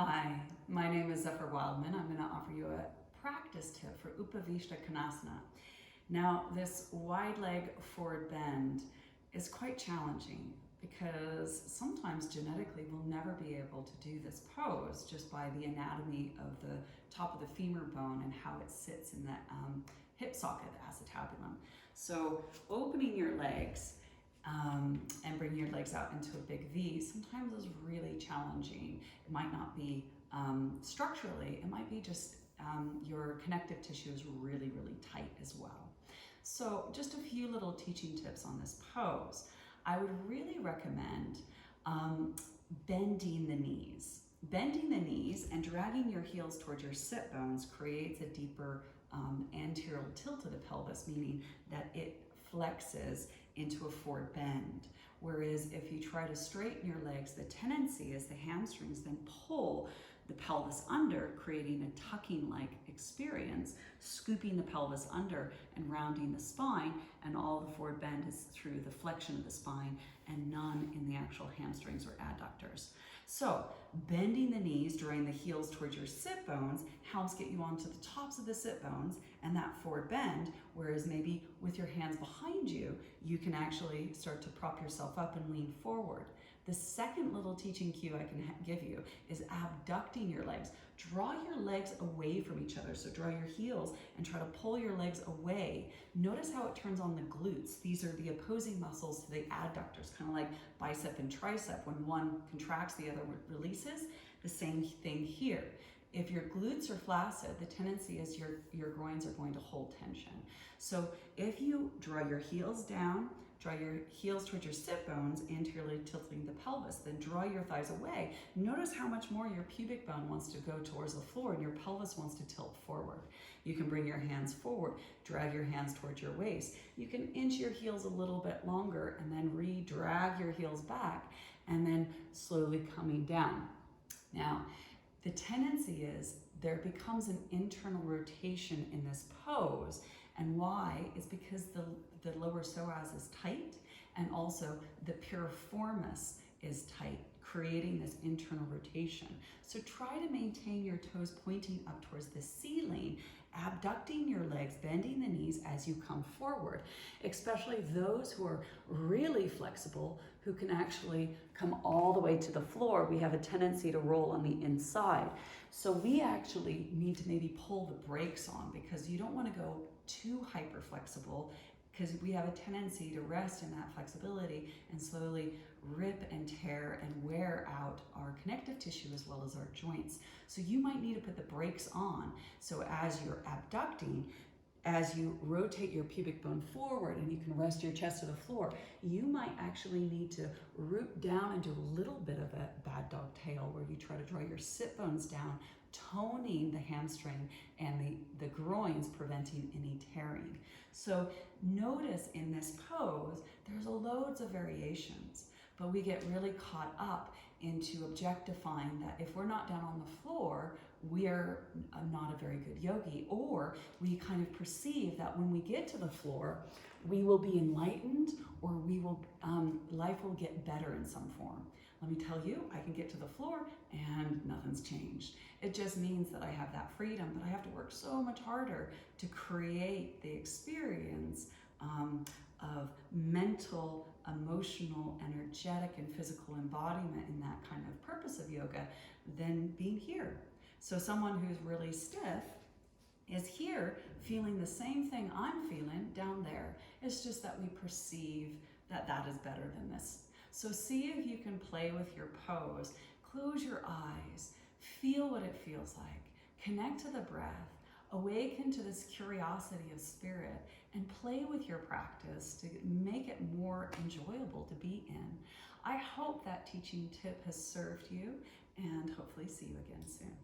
Hi, my name is Zephyr Wildman. I'm going to offer you a practice tip for Upavistha Konasana. Now, this wide leg forward bend is quite challenging because sometimes genetically we'll never be able to do this pose just by the anatomy of the top of the femur bone and how it sits in the hip socket, the acetabulum. So opening your legs and bring your legs out into a big V sometimes is really challenging. It might not be structurally, it might be just your connective tissue is really, really tight as well. So just a few little teaching tips on this pose. I would really recommend bending the knees. Bending the knees and dragging your heels towards your sit bones creates a deeper anterior tilt of the pelvis, meaning that it flexes into a forward bend. Whereas if you try to straighten your legs, the tendency is the hamstrings then pull the pelvis under, creating a tucking-like experience, scooping the pelvis under and rounding the spine, and all the forward bend is through the flexion of the spine and none in the actual hamstrings or adductors. So bending the knees, drawing the heels towards your sit bones helps get you onto the tops of the sit bones and that forward bend, whereas maybe with your hands behind you, you can actually start to prop yourself up and lean forward. The second little teaching cue I can give you is abducting your legs. Draw your legs away from each other. So draw your heels and try to pull your legs away. Notice how it turns on the glutes. These are the opposing muscles to the adductors, kind of like bicep and tricep. When one contracts, the other releases. The same thing here. If your glutes are flaccid, the tendency is your groins are going to hold tension. So if you draw your heels down, draw your heels towards your sit bones, anteriorly tilting the pelvis, then draw your thighs away. Notice how much more your pubic bone wants to go towards the floor and your pelvis wants to tilt forward. You can bring your hands forward, drag your hands towards your waist. You can inch your heels a little bit longer and then re-drag your heels back and then slowly coming down. Now, the tendency is there becomes an internal rotation in this pose. And why? Is because the lower psoas is tight and also the piriformis is tight, creating this internal rotation. So try to maintain your toes pointing up towards the ceiling, abducting your legs, bending the knees as you come forward, especially those who are really flexible, who can actually come all the way to the floor. We have a tendency to roll on the inside. So we actually need to maybe pull the brakes on because you don't want to go too hyper flexible because we have a tendency to rest in that flexibility and slowly rip and tear and wear out our connective tissue as well as our joints. So you might need to put the brakes on. So as you're abducting, as you rotate your pubic bone forward and you can rest your chest to the floor, you might actually need to root down and do a little bit of a bad dog tail where you try to draw your sit bones down, toning the hamstring and the groins, preventing any tearing. So notice in this pose, there's loads of variations, but we get really caught up into objectifying that if we're not down on the floor, we are not a very good yogi, or we kind of perceive that when we get to the floor, we will be enlightened or we will, life will get better in some form. Let me tell you, I can get to the floor and nothing's changed. It just means that I have that freedom, but I have to work so much harder to create the experience of mental, emotional, energetic, and physical embodiment in that kind of purpose of yoga than being here. So someone who's really stiff is here feeling the same thing I'm feeling down there. It's just that we perceive that that is better than this. So see if you can play with your pose. Close your eyes, feel what it feels like, connect to the breath, awaken to this curiosity of spirit, and play with your practice to make it more enjoyable to be in. I hope that teaching tip has served you, and hopefully see you again soon.